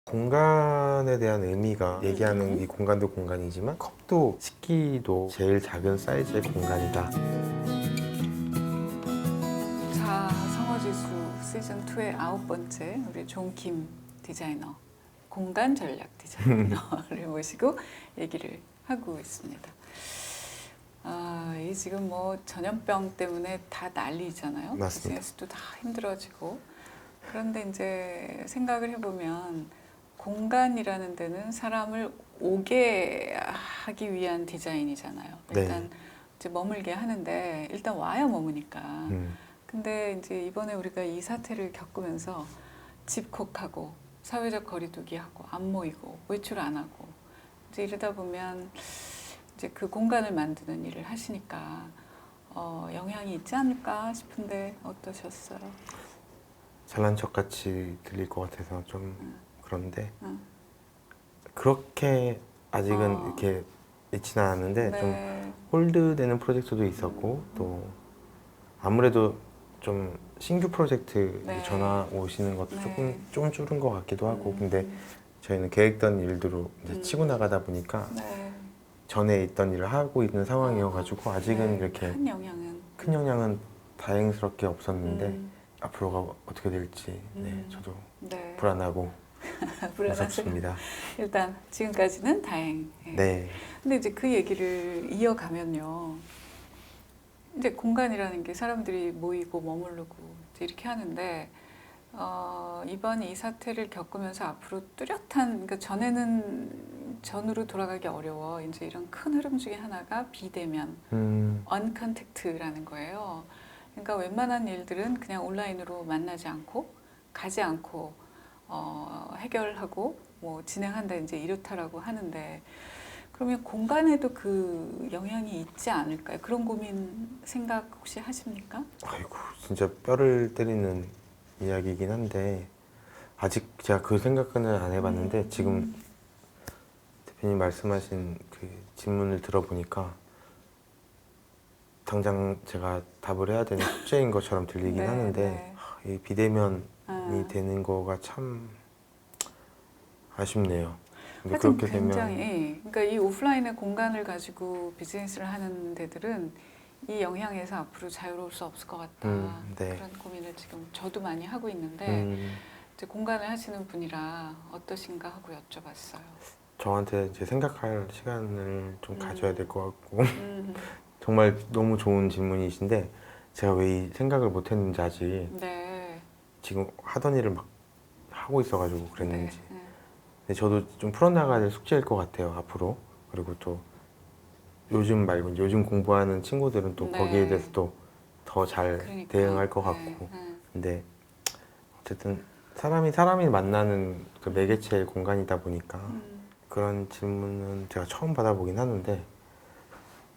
공간에 대한 의미가 얘기하는 이 공간도 공간이지만 컵도 식기도 제일 작은 사이즈의 공간이다. 자, 성어지수 시즌2의 9번째 우리 존킴 디자이너, 공간 전략 디자이너를 모시고 얘기를 하고 있습니다. 이 지금 뭐 전염병 때문에 다 난리잖아요. 맞습니다. 비즈니스도 다 힘들어지고. 그런데 이제 생각을 해보면 공간이라는 데는 사람을 오게 하기 위한 디자인이잖아요. 일단 네. 이제 머물게 하는데 일단 와야 머무니까. 음, 근데 이제 이번에 우리가 이 사태를 겪으면서 집콕하고 사회적 거리두기하고 안 모이고 외출 안 하고 이제 이러다 보면 이제 그 공간을 만드는 일을 하시니까 영향이 있지 않을까 싶은데 어떠셨어요? 잘난 척같이 들릴 것 같아서 좀 그런데 응. 그렇게 아직은 어. 이렇게 있지는 않았는데 좀 네. 홀드되는 프로젝트도 있었고 또 아무래도 좀 신규 프로젝트 네. 전화 오시는 것도 네. 조금 줄은 것 같기도 하고 근데 음. 저희는 계획된 일대로 이제 치고 나가다 보니까 네. 전에 있던 일을 하고 있는 상황이어가지고 아직은 네. 이렇게 큰 영향은 큰 영향은 다행스럽게 없었는데 음. 앞으로가 어떻게 될지 네, 저도 네. 불안하고 불안하세요? 무섭습니다. 일단 지금까지는 다행. 네, 근데 이제 그 얘기를 이어가면요. 이제 공간이라는 게 사람들이 모이고 머무르고 이제 이렇게 하는데 이번 이 사태를 겪으면서 앞으로 뚜렷한, 그러니까 전에는 전으로 돌아가기 어려워. 이제 이런 큰 흐름 중에 하나가 비대면, 언컨택트라는 거예요. 그러니까 웬만한 일들은 그냥 온라인으로 만나지 않고 가지 않고 해결하고 뭐 진행한다 이제 이렇다라고 하는데 그러면 공간에도 그 영향이 있지 않을까요? 그런 고민 생각 혹시 하십니까? 아이고 진짜 뼈를 때리는 이야기이긴 한데 아직 제가 그 생각은 안 해봤는데 지금 대표님 말씀하신 그 질문을 들어보니까 당장 제가 답을 해야 되는 숙제인 것처럼 들리긴 네, 하는데 네. 이 비대면이 아. 되는 거가 참 아쉽네요. 근데 하여튼 그렇게 굉장히, 되면 예. 그러니까 이 오프라인의 공간을 가지고 비즈니스를 하는 데들은 이 영향에서 앞으로 자유로울 수 없을 것 같다. 네. 그런 고민을 지금 저도 많이 하고 있는데 음, 이제 공간을 하시는 분이라 어떠신가 하고 여쭤봤어요. 저한테 이제 생각할 시간을 좀 가져야 될 것 같고 음. 정말 너무 좋은 질문이신데 제가 왜 이 생각을 못 했는지 아직 네. 지금 하던 일을 막 하고 있어가지고 네. 그랬는지 네. 근데 저도 좀 풀어나가야 될 숙제일 것 같아요 앞으로 그리고 또 요즘 말고 요즘 공부하는 친구들은 또 네. 거기에 대해서 또 더 잘 그러니까. 대응할 것 네. 같고 네. 근데 어쨌든 사람이 만나는 그 매개체의 공간이다 보니까 그런 질문은 제가 처음 받아보긴 하는데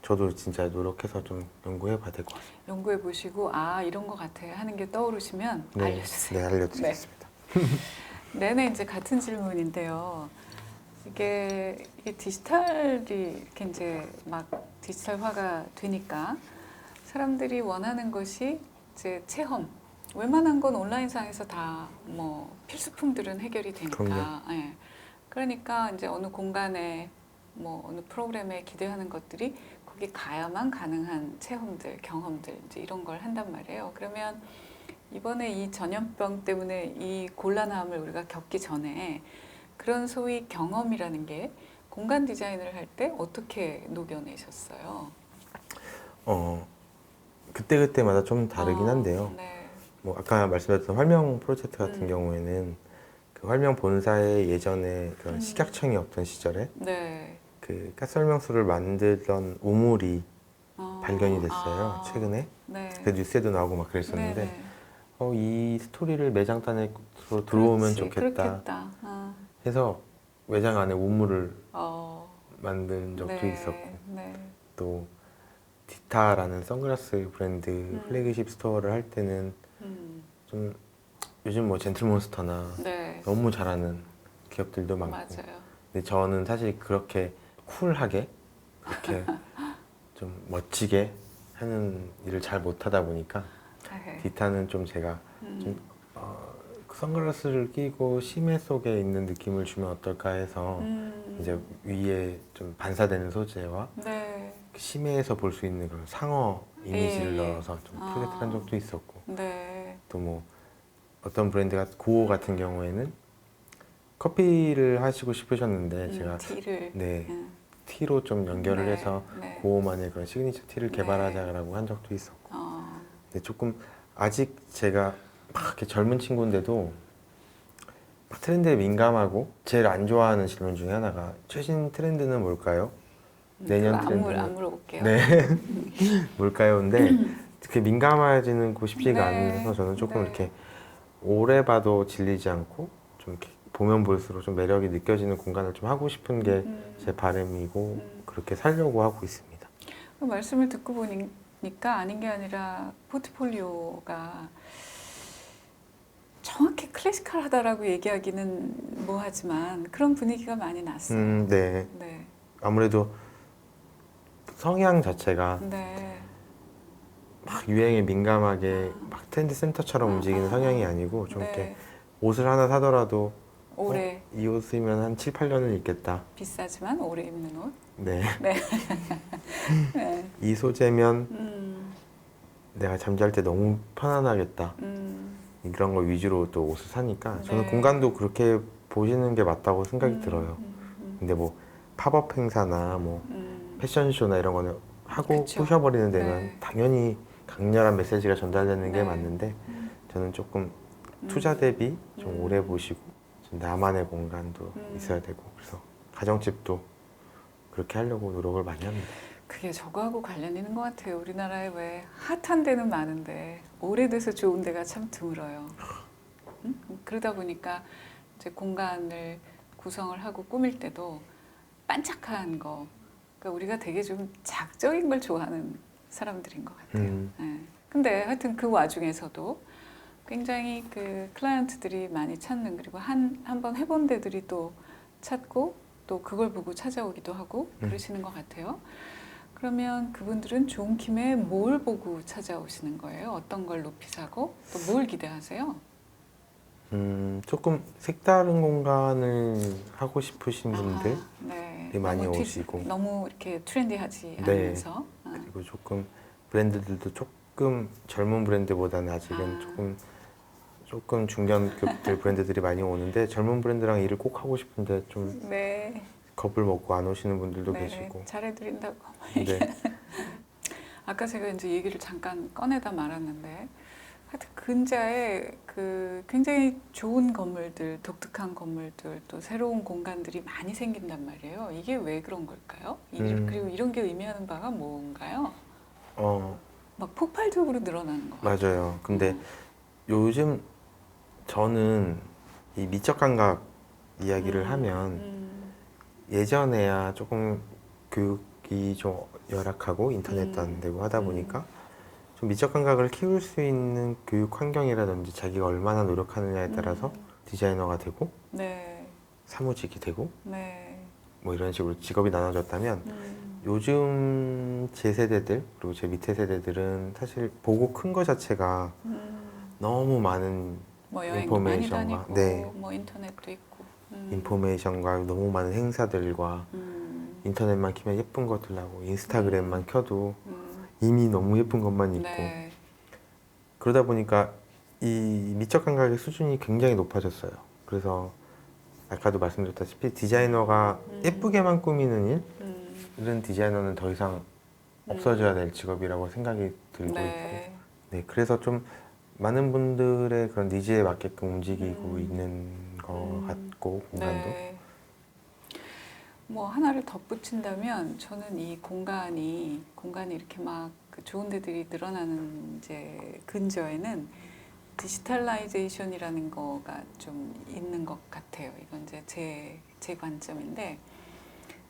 저도 진짜 노력해서 좀 연구해 봐야 될 것 같습니다. 연구해 보시고 이런 것 같아 하는 게 떠오르시면 네, 알려주세요. 네 알려드리겠습니다. 네네, 이제 같은 질문인데요. 이게 디지털이 이렇게 이제 막 디지털화가 되니까 사람들이 원하는 것이 이제 체험. 웬만한 건 온라인상에서 다 뭐 필수품들은 해결이 그럼요. 되니까. 예. 그러니까 이제 어느 공간에 뭐 어느 프로그램에 기대하는 것들이 거기 가야만 가능한 체험들, 경험들 이제 이런 걸 한단 말이에요. 그러면 이번에 이 전염병 때문에 이 곤란함을 우리가 겪기 전에 그런 소위 경험이라는 게 공간 디자인을 할 때 어떻게 녹여내셨어요? 어, 그때그때마다 좀 다르긴 한데요. 네. 뭐 아까 말씀드렸던 활명 프로젝트 같은 음. 경우에는 그 활명 본사의 예전에 그런 식약청이 없던 시절에 네. 그 가설명서를 만들던 우물이 발견이 됐어요. 아, 최근에. 네. 그 뉴스에도 나오고 막 그랬었는데 네네. 이 스토리를 매장단에 들어오면 그렇지, 좋겠다 그렇겠다. 해서 매장 안에 우물을 어, 만든 적도 있었고 네, 네. 또 디타라는 선글라스 브랜드 플래그십 스토어를 할 때는 음, 좀 요즘 뭐 젠틀몬스터나 네, 너무 잘하는 기업들도 많고 맞아요. 근데 저는 사실 그렇게 쿨하게 그렇게 좀 멋지게 하는 일을 잘 못하다 보니까 네. 디타는 좀 제가 좀 음, 그 선글라스를 끼고 심해 속에 있는 느낌을 주면 어떨까 해서 이제 위에 좀 반사되는 소재와 네. 심해에서 볼 수 있는 그런 상어 이미지를 예, 예. 넣어서 좀 아. 프로젝트를 한 적도 있었고 네. 또 뭐 어떤 브랜드가 구호 같은 경우에는 커피를 하시고 싶으셨는데 제가 티를. 네 음. 티로 좀 연결을 네, 해서 네. 구호만의 그런 시그니처 티를 네. 개발하자라고 한 적도 있었고 어. 근데 조금 아직 제가 막 이렇게 젊은 친구인데도 막 트렌드에 민감하고 제일 안 좋아하는 질문 중에 하나가 최신 트렌드는 뭘까요? 내년 그거 안 트렌드는 물어볼게요. 네 뭘까요? 근데 그렇게 민감해지고 싶지가 네, 않아서 저는 조금 네. 이렇게 오래 봐도 질리지 않고 좀 이렇게 보면 볼수록 좀 매력이 느껴지는 공간을 좀 하고 싶은 게 제 바람이고 그렇게 살려고 하고 있습니다. 그 말씀을 듣고 보니까 아닌 게 아니라 포트폴리오가 정확히 클래시컬하다라고 얘기하기는 뭐하지만 그런 분위기가 많이 났어요. 네. 네, 아무래도 성향 자체가 네. 막 유행에 민감하게 막 트렌드 센터처럼 움직이는 성향이 아니고 좀 이렇게 네. 옷을 하나 사더라도 오래 이 옷이면 한 7, 8년은 입겠다. 비싸지만 오래 입는 옷. 네. 네. 네. 이 소재면 음, 내가 잠잘 때 너무 편안하겠다. 음, 이런 걸 위주로 또 옷을 사니까 저는 네. 공간도 그렇게 보시는 게 맞다고 생각이 들어요. 음, 근데 뭐 팝업 행사나 뭐 패션쇼나 이런 거는 하고 그쵸. 부셔버리는 데는 네. 당연히 강렬한 메시지가 전달되는 게 네. 맞는데 저는 조금 투자 대비 좀 오래 보시고 좀 나만의 공간도 있어야 되고 그래서 가정집도 그렇게 하려고 노력을 많이 합니다. 그게 저거하고 관련 있는 것 같아요. 우리나라에 왜 핫한 데는 많은데 오래돼서 좋은 데가 참 드물어요. 응? 그러다 보니까 이제 공간을 구성을 하고 꾸밀 때도 반짝한 거. 그러니까 우리가 되게 좀 자극적인 걸 좋아하는 사람들인 것 같아요. 예. 근데 하여튼 그 와중에서도 굉장히 그 클라이언트들이 많이 찾는 그리고 한 번 해본 데들이 또 찾고 또 그걸 보고 찾아오기도 하고 그러시는 것 같아요. 그러면 그분들은 좋은 김에 뭘 보고 찾아오시는 거예요? 어떤 걸 높이 사고 또 뭘 기대하세요? 조금 색다른 공간을 하고 싶으신 분들이 네. 많이 너무 오시고 너무 이렇게 트렌디하지 네. 않으면서 그리고 조금 브랜드들도 조금 젊은 브랜드보다는 아직은 조금 중견급들 브랜드들이 많이 오는데 젊은 브랜드랑 일을 꼭 하고 싶은데 좀 네. 겁을 먹고 안 오시는 분들도 네. 계시고 잘해드린다고. 네. 아까 제가 이제 얘기를 잠깐 꺼내다 말았는데 하여튼 근자에 그 굉장히 좋은 건물들, 독특한 건물들, 또 새로운 공간들이 많이 생긴단 말이에요. 이게 왜 그런 걸까요? 그리고 이런 게 의미하는 바가 뭔가요? 막 폭발적으로 늘어나는 것 같아요. 맞아요. 근데 요즘 저는 이 미적 감각 이야기를 하면 예전에야 조금 교육이 좀 열악하고 인터넷도 안 되고 하다 보니까 좀 미적 감각을 키울 수 있는 교육 환경이라든지 자기가 얼마나 노력하느냐에 따라서 디자이너가 되고 네, 사무직이 되고 네, 뭐 이런 식으로 직업이 나눠졌다면 요즘 제 세대들 그리고 제 밑에 세대들은 사실 보고 큰 거 자체가 너무 많은 뭐 여행도 많이 인포메이션과 다니고, 네, 뭐 인터넷도 있고, 인포메이션과 너무 많은 행사들과 인터넷만 키면 예쁜 것들 나오고 인스타그램만 켜도 이미 너무 예쁜 것만 있고 네, 그러다 보니까 이 미적 감각의 수준이 굉장히 높아졌어요. 그래서 아까도 말씀드렸다시피 디자이너가 예쁘게만 꾸미는 일은 디자이너는 더 이상 없어져야 될 직업이라고 생각이 들고 네. 있고 네, 그래서 좀 많은 분들의 그런 니즈에 맞게끔 움직이고 있는 것 같고 공간도 네. 뭐 하나를 덧붙인다면 저는 이 공간이 이렇게 막 그 좋은 데들이 늘어나는 이제 근저에는 디지털라이제이션이라는 거가 좀 있는 것 같아요. 이건 이제 제 관점인데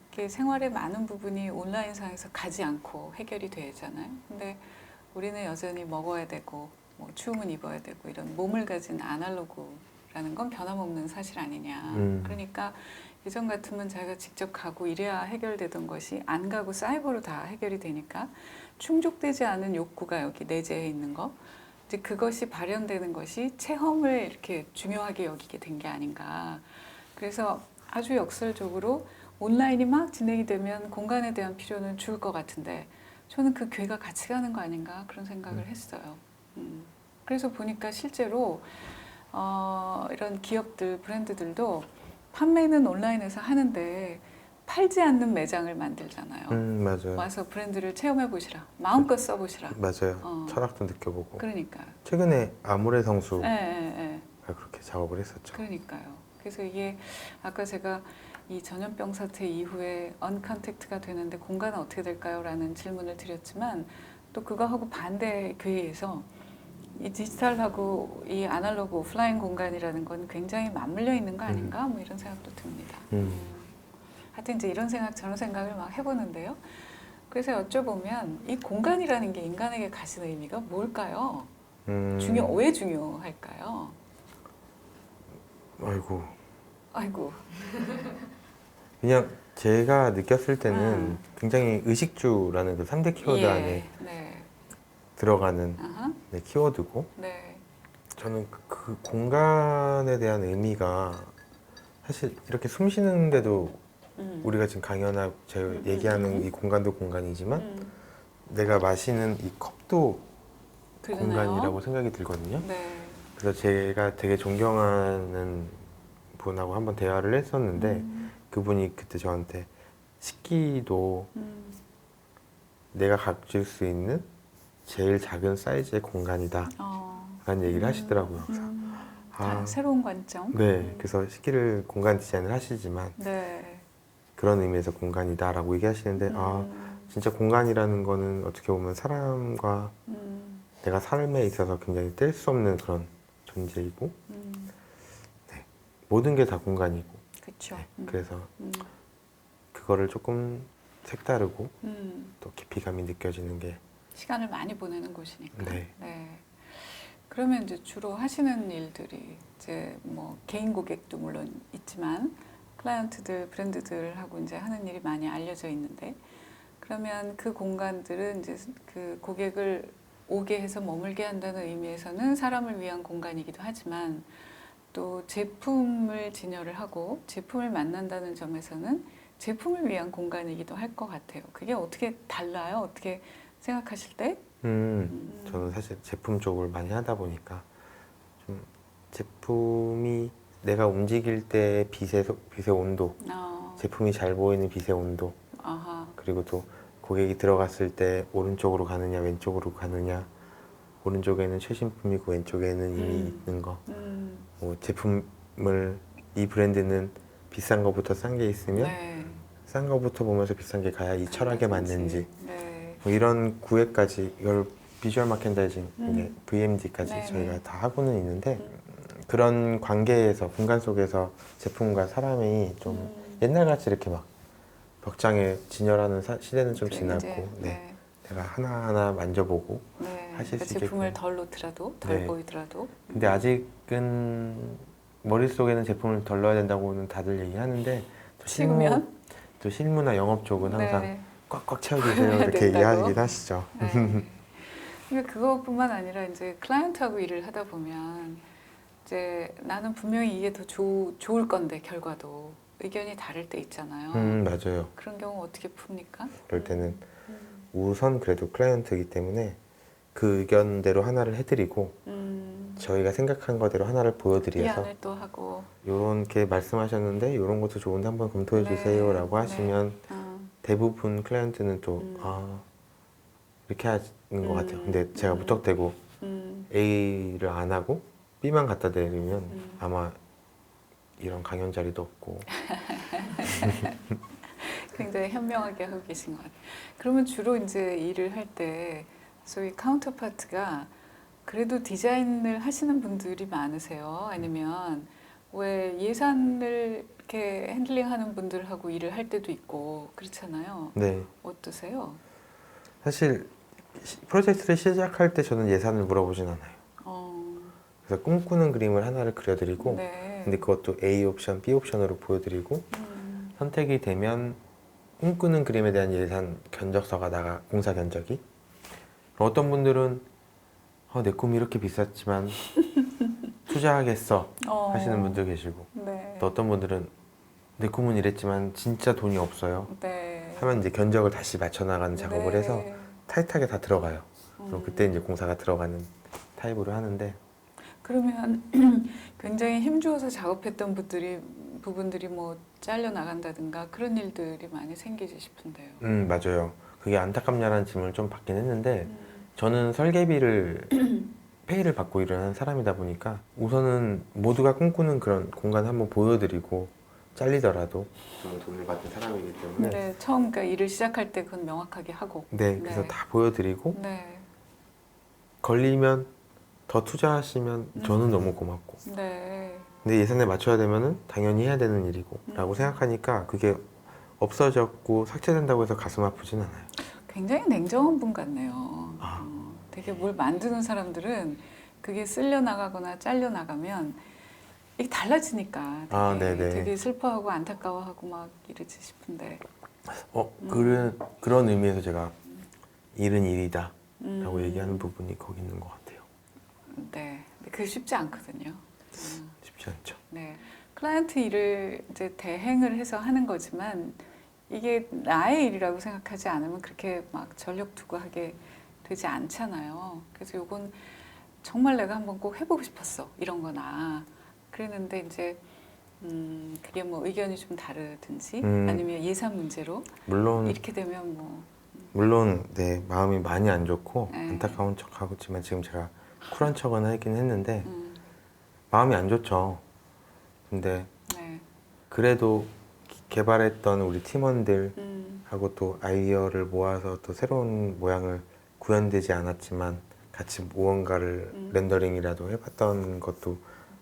이렇게 생활의 많은 부분이 온라인상에서 가지 않고 해결이 되잖아요. 근데 우리는 여전히 먹어야 되고 뭐 추우면 입어야 되고 이런 몸을 가진 아날로그라는 건 변함없는 사실 아니냐. 그러니까 예전 같으면 자기가 직접 가고 이래야 해결되던 것이 안 가고 사이버로 다 해결이 되니까 충족되지 않은 욕구가 여기 내재해 있는 거 이제 그것이 발현되는 것이 체험을 이렇게 중요하게 여기게 된 게 아닌가. 그래서 아주 역설적으로 온라인이 막 진행이 되면 공간에 대한 필요는 죽을 것 같은데 저는 그 괴가 같이 가는 거 아닌가 그런 생각을 했어요. 그래서 보니까 실제로 이런 기업들, 브랜드들도 판매는 온라인에서 하는데 팔지 않는 매장을 만들잖아요. 맞아요. 와서 브랜드를 체험해 보시라. 마음껏 써보시라. 맞아요. 철학도 느껴보고. 그러니까. 최근에 아모레 성수가 예. 그렇게 작업을 했었죠. 그러니까요. 그래서 이게 아까 제가 이 전염병 사태 이후에 언컨택트가 되는데 공간은 어떻게 될까요? 라는 질문을 드렸지만 또 그거하고 반대 궤에서 이 디지털하고 이 아날로그 오프라인 공간이라는 건 굉장히 맞물려 있는 거 아닌가? 뭐 이런 생각도 듭니다. 하여튼 이제 이런 생각 저런 생각을 막 해보는데요. 그래서 여쭤보면 이 공간이라는 게 인간에게 가진 의미가 뭘까요? 왜 중요할까요? 아이고. 그냥 제가 느꼈을 때는 굉장히 의식주라는 그 3대 키워드 안에 들어가는 키워드고 네. 저는 그 공간에 대한 의미가 사실 이렇게 숨 쉬는데도 우리가 지금 강연하고 제가 얘기하는 이 공간도 공간이지만 내가 마시는 이 컵도 그러나요? 공간이라고 생각이 들거든요. 네. 그래서 제가 되게 존경하는 분하고 한번 대화를 했었는데 그분이 그때 저한테 식기도 내가 가질 수 있는 제일 작은 사이즈의 공간이다 라는 얘기를 하시더라고요. 그래서 새로운 관점. 네, 그래서 식기를 공간 디자인을 하시지만 네. 그런 의미에서 공간이다 라고 얘기하시는데 진짜 공간이라는 거는 어떻게 보면 사람과 내가 삶에 있어서 굉장히 뗄 수 없는 그런 존재이고 네, 모든 게 다 공간이고 그렇죠. 네, 그래서 그거를 조금 색다르고 또 깊이감이 느껴지는 게 시간을 많이 보내는 곳이니까. 네. 네. 그러면 이제 주로 하시는 일들이 이제 뭐 개인 고객도 물론 있지만 클라이언트들, 브랜드들하고 이제 하는 일이 많이 알려져 있는데 그러면 그 공간들은 이제 그 고객을 오게 해서 머물게 한다는 의미에서는 사람을 위한 공간이기도 하지만 또 제품을 진열을 하고 제품을 만난다는 점에서는 제품을 위한 공간이기도 할 것 같아요. 그게 어떻게 달라요? 어떻게 생각하실 때? 저는 사실 제품 쪽을 많이 하다 보니까 좀 제품이 내가 움직일 때 빛의 온도, 제품이 잘 보이는 빛의 온도, 그리고 또 고객이 들어갔을 때 오른쪽으로 가느냐 왼쪽으로 가느냐, 오른쪽에는 최신품이고 왼쪽에는 이미 있는 거, 뭐 제품을 이 브랜드는 비싼 거부터 싼 게 있으면 싼 거부터 보면서 비싼 게 가야 이 철학에 맞는지 뭐 이런 구애까지 이걸 비주얼 마케타이징, 이게 VMD까지 저희가 다 하고는 있는데 그런 관계에서 공간 속에서 제품과 사람이 좀 옛날같이 이렇게 막 벽장에 진열하는 시대는 좀 지났고 내가 하나하나 만져보고 하실 수 있게끔 제품을 덜 놓더라도 덜 보이더라도 근데 아직은 머릿속에는 제품을 덜 넣어야 된다고는 다들 얘기하는데 또 실무나 영업 쪽은 항상 꽉꽉 채워주세요 이렇게 얘기하긴 하시죠. 그러니까 그것뿐만 아니라 이제 클라이언트하고 일을 하다 보면 이제 나는 분명히 이게 더 좋을 건데 결과도 의견이 다를 때 있잖아요. 맞아요. 그런 경우 어떻게 풉니까? 그럴 때는 우선 그래도 클라이언트이기 때문에 그 의견대로 하나를 해드리고 저희가 생각한 거대로 하나를 보여드려서 이해를 또 하고 이렇게 말씀하셨는데 이런 것도 좋은데 한번 검토해 주세요 라고 하시면 대부분 클라이언트는 또 이렇게 하는 것 같아요. 근데 제가 무턱대고 A를 안 하고 B만 갖다 대면 아마 이런 강연 자리도 없고 굉장히 현명하게 하고 계신 것 같아요. 그러면 주로 이제 일을 할 때 소위 카운터파트가 그래도 디자인을 하시는 분들이 많으세요? 아니면 왜 예산을 이렇게 핸들링하는 분들하고 일을 할 때도 있고 그렇잖아요. 네. 어떠세요? 사실 프로젝트를 시작할 때 저는 예산을 물어보진 않아요. 그래서 꿈꾸는 그림을 하나를 그려드리고 근데 그것도 A 옵션, B 옵션으로 보여드리고 선택이 되면 꿈꾸는 그림에 대한 예산 견적서가 공사 견적이 어떤 분들은 내 꿈이 이렇게 비쌌지만 투자하겠어 하시는 분도 계시고 네. 또 어떤 분들은 내 꿈은 이랬지만 진짜 돈이 없어요 네. 하면 이제 견적을 다시 맞춰 나가는 작업을 해서 네. 타이트하게 다 들어가요. 그럼 그때 음. 이제 공사가 들어가는 타입으로 하는데 그러면 굉장히 힘주어서 작업했던 부분들이 뭐 잘려 나간다든가 그런 일들이 많이 생기지 싶은데요. 맞아요. 그게 안타깝냐라는 질문을 좀 받긴 했는데 저는 설계비를 페이를 받고 일을 하는 사람이다 보니까 우선은 모두가 꿈꾸는 그런 공간 한번 보여드리고 잘리더라도 저는 돈을 받은 사람이기 때문에 네, 처음 그러니까 일을 시작할 때 그건 명확하게 하고. 네, 그래서 네. 다 보여드리고 네. 걸리면 더 투자하시면 저는 너무 고맙고 네. 근데 예산에 맞춰야 되면은 당연히 해야 되는 일이고 라고 생각하니까 그게 없어졌고 삭제된다고 해서 가슴 아프진 않아요. 굉장히 냉정한 분 같네요. 아. 되게 뭘 만드는 사람들은 그게 쓸려 나가거나 잘려 나가면 이게 달라지니까 네네. 되게 슬퍼하고 안타까워하고 막 이러지 싶은데. 그런 의미에서 제가 일은 일이다 라고 음. 얘기하는 부분이 거기 있는 것 같아요. 네. 근데 그게 쉽지 않거든요. 쉽지 않죠. 네. 클라이언트 일을 이제 대행을 해서 하는 거지만 이게 나의 일이라고 생각하지 않으면 그렇게 막 전력 두고 하게 되지 않잖아요. 그래서 요건 정말 내가 한번 꼭 해보고 싶었어. 이런 거나. 그랬는데 이제 그게 뭐 의견이 좀 다르든지 아니면 예산 문제로 이렇게 되면 뭐 물론 네 마음이 많이 안 좋고 네. 안타까운 척하고 있지만 지금 제가 쿨한 척은 하긴 했는데 음, 마음이 안 좋죠. 근데 네. 그래도 개발했던 우리 팀원들하고 음, 또 아이디어를 모아서 또 새로운 모양을 구현되지 않았지만 같이 무언가를 렌더링이라도 해봤던 것도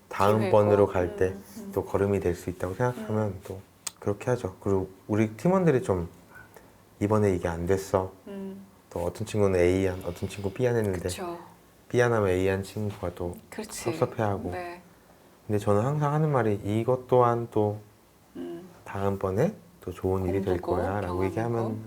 다음번으로 갈 때 또 걸음이 될 수 있다고 생각하면 또 그렇게 하죠. 그리고 우리 팀원들이 좀 이번에 이게 안 됐어. 또 어떤 친구는 A안, 어떤 친구 B안 했는데 그렇죠. B안 하면 A안 친구가 또 그렇지. 섭섭해하고 네. 근데 저는 항상 하는 말이 이것 또한 또 음, 다음번에 또 좋은 일이 될 공부고, 거야 라고 얘기하면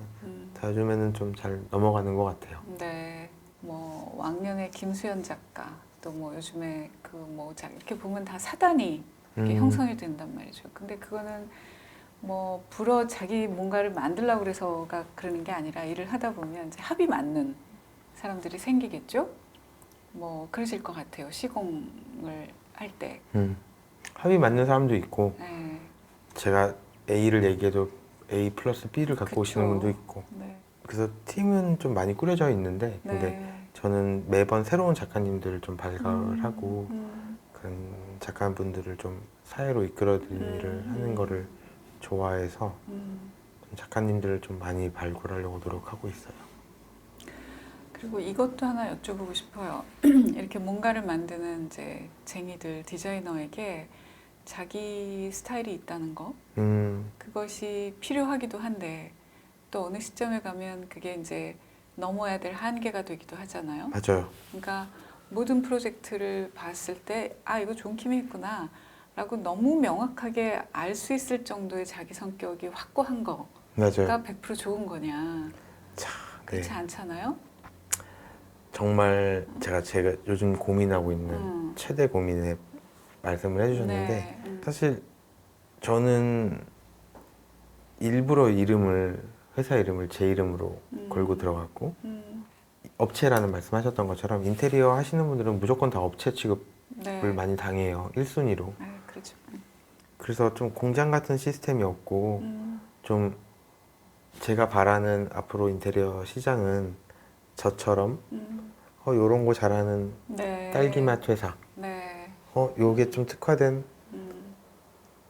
요즘에는 좀 잘 넘어가는 것 같아요. 네. 뭐 왕년의 김수현 작가 또 뭐 요즘에 그 뭐 이렇게 보면 다 사단이 이렇게 형성이 된단 말이죠. 근데 그거는 뭐 자기 뭔가를 만들려고 그래서가 그러는 게 아니라 일을 하다 보면 이제 합이 맞는 사람들이 생기겠죠. 뭐 그러실 것 같아요. 시공을 할 때. 합이 맞는 사람도 있고 네. 제가 A를 얘기해도 A 플러스 B를 갖고 오시는 분도 있고 네. 그래서 팀은 좀 많이 꾸려져 있는데 근데 네. 저는 매번 새로운 작가님들을 좀 발굴을 하고 그런 작가분들을 좀 사회로 이끌어드리는 일을 하는 거를 좋아해서 좀 작가님들을 좀 많이 발굴하려고 노력하고 있어요. 그리고 이것도 하나 여쭤보고 싶어요. 이렇게 뭔가를 만드는 이제 쟁이들 디자이너에게 자기 스타일이 있다는 거, 그것이 필요하기도 한데 또 어느 시점에 가면 그게 이제 넘어야 될 한계가 되기도 하잖아요. 맞아요. 그러니까 모든 프로젝트를 봤을 때 이거 존킴이 했구나 라고 너무 명확하게 알 수 있을 정도의 자기 성격이 확고한 거가 맞아요. 100% 좋은 거냐. 그렇지 네. 않잖아요. 정말 제가 요즘 고민하고 있는 최대 고민에 말씀을 해주셨는데 네. 사실 저는 일부러 회사 이름을 제 이름으로 걸고 들어갔고 업체라는 말씀하셨던 것처럼 인테리어 하시는 분들은 무조건 다 업체 취급을 네. 많이 당해요. 1순위로. 그렇죠. 그래서 좀 공장 같은 시스템이 없고 좀 제가 바라는 앞으로 인테리어 시장은 저처럼 요런 거 잘하는 네. 딸기맛 회사 네. 요게 좀 특화된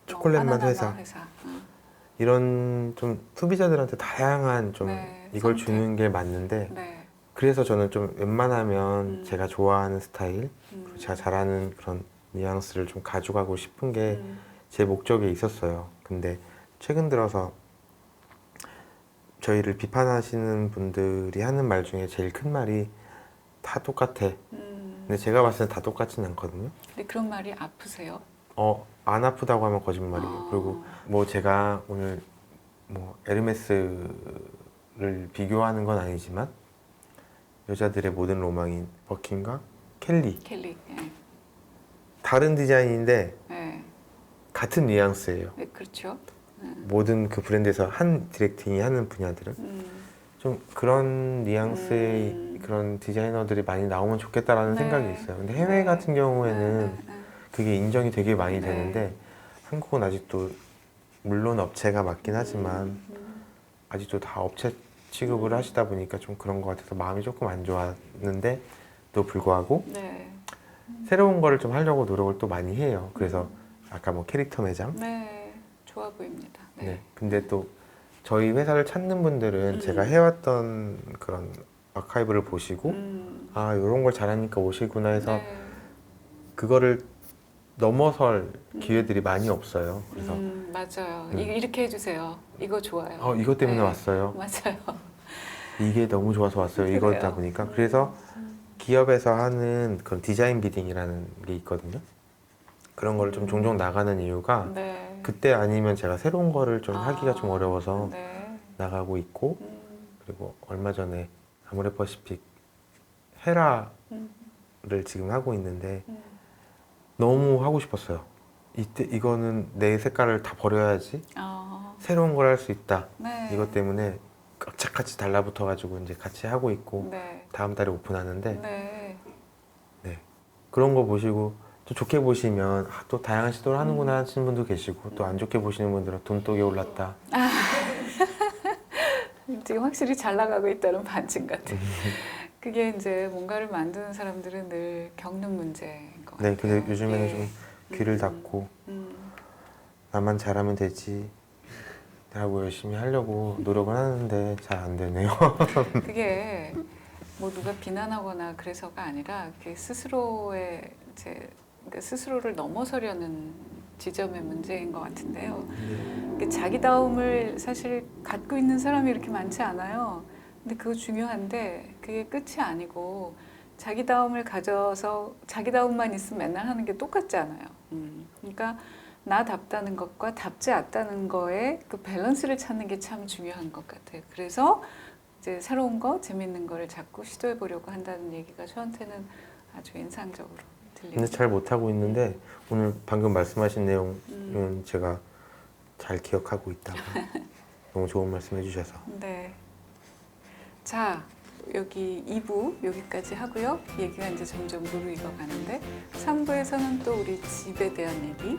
초콜릿맛 바나나 회사 이런 좀 소비자들한테 다양한 좀 네, 이걸 선택. 주는 게 맞는데 네. 그래서 저는 좀 웬만하면 제가 좋아하는 스타일 그리고 제가 잘하는 그런 뉘앙스를 좀 가져가고 싶은 게 제 목적에 있었어요. 근데 최근 들어서 저희를 비판하시는 분들이 하는 말 중에 제일 큰 말이 다 똑같아. 근데 제가 봤을 때 다 똑같진 않거든요. 근데 그런 말이 아프세요? 안 아프다고 하면 거짓말이에요. 그리고 뭐 제가 오늘 뭐 에르메스를 비교하는 건 아니지만 여자들의 모든 로망인 버킨과 켈리. 켈리. 예. 다른 디자인인데 예. 같은 뉘앙스예요. 네, 그렇죠. 모든 그 브랜드에서 한 디렉팅이 하는 분야들은 좀 그런 뉘앙스의 그런 디자이너들이 많이 나오면 좋겠다라는 네. 생각이 있어요. 근데 해외 네. 같은 경우에는 네. 그게 인정이 되게 많이 네. 되는데 한국은 아직도 물론 업체가 맞긴 하지만 아직도 다 업체 취급을 하시다 보니까 좀 그런 것 같아서 마음이 조금 안 좋았는데도 불구하고 네. 새로운 거를 좀 하려고 노력을 또 많이 해요. 그래서 아까 뭐 캐릭터 매장. 네. 좋아 보입니다. 네. 네. 근데 또 저희 회사를 찾는 분들은 제가 해왔던 그런 아카이브를 보시고 아 이런 걸 잘하니까 오시구나 해서 네. 그거를 넘어설 기회들이 많이 없어요. 그래서 맞아요. 음. 이렇게 해주세요. 이거 좋아요. 이것 때문에 네. 왔어요. 맞아요. 이게 너무 좋아서 왔어요. 그래요. 이거다 보니까 그래서 기업에서 하는 그런 디자인 비딩이라는 게 있거든요. 그런 거를 좀 종종 나가는 이유가 네. 그때 아니면 제가 새로운 거를 좀 하기가 좀 어려워서 네. 나가고 있고 그리고 얼마 전에 아모레퍼시픽 헤라를 지금 하고 있는데 너무 하고 싶었어요. 이때 이거는 내 색깔을 다 버려야지 새로운 걸 할 수 있다. 네. 이것 때문에 깍짝같이 달라붙어가지고 이제 같이 하고 있고 네. 다음 달에 오픈하는데 네. 네. 그런 거 보시고 또 좋게 보시면 또 다양한 시도를 하는구나 하시는 분도 계시고 또 안 좋게 보시는 분들은 돈독에 올랐다. 지금 확실히 잘 나가고 있다는 반증 같아요. 그게 이제 뭔가를 만드는 사람들은 늘 겪는 문제인 것 같아요. 네, 근데 요즘에는 예. 좀 귀를 닫고 나만 잘하면 되지 하고 열심히 하려고 노력을 하는데 잘 안 되네요. 그게 뭐 누가 비난하거나 그래서가 아니라 그게 스스로의 이제 그러니까 스스로를 넘어서려는 지점의 문제인 것 같은데요. 이게 자기다움을 사실 갖고 있는 사람이 이렇게 많지 않아요. 근데 그거 중요한데 그게 끝이 아니고 자기다움을 가져서 자기다움만 있으면 맨날 하는 게 똑같지 않아요. 그러니까 나답다는 것과 답지 않다는 거에 그 밸런스를 찾는 게 참 중요한 것 같아요. 그래서 이제 새로운 거, 재밌는 거를 자꾸 시도해 보려고 한다는 얘기가 저한테는 아주 인상적으로 근데 들립니다. 잘 못하고 있는데 오늘 방금 말씀하신 내용은 제가 잘 기억하고 있다가 너무 좋은 말씀 해주셔서 네. 자, 여기 2부 여기까지 하고요. 얘기가 이제 점점 무르익어 가는데 3부에서는 또 우리 집에 대한 얘기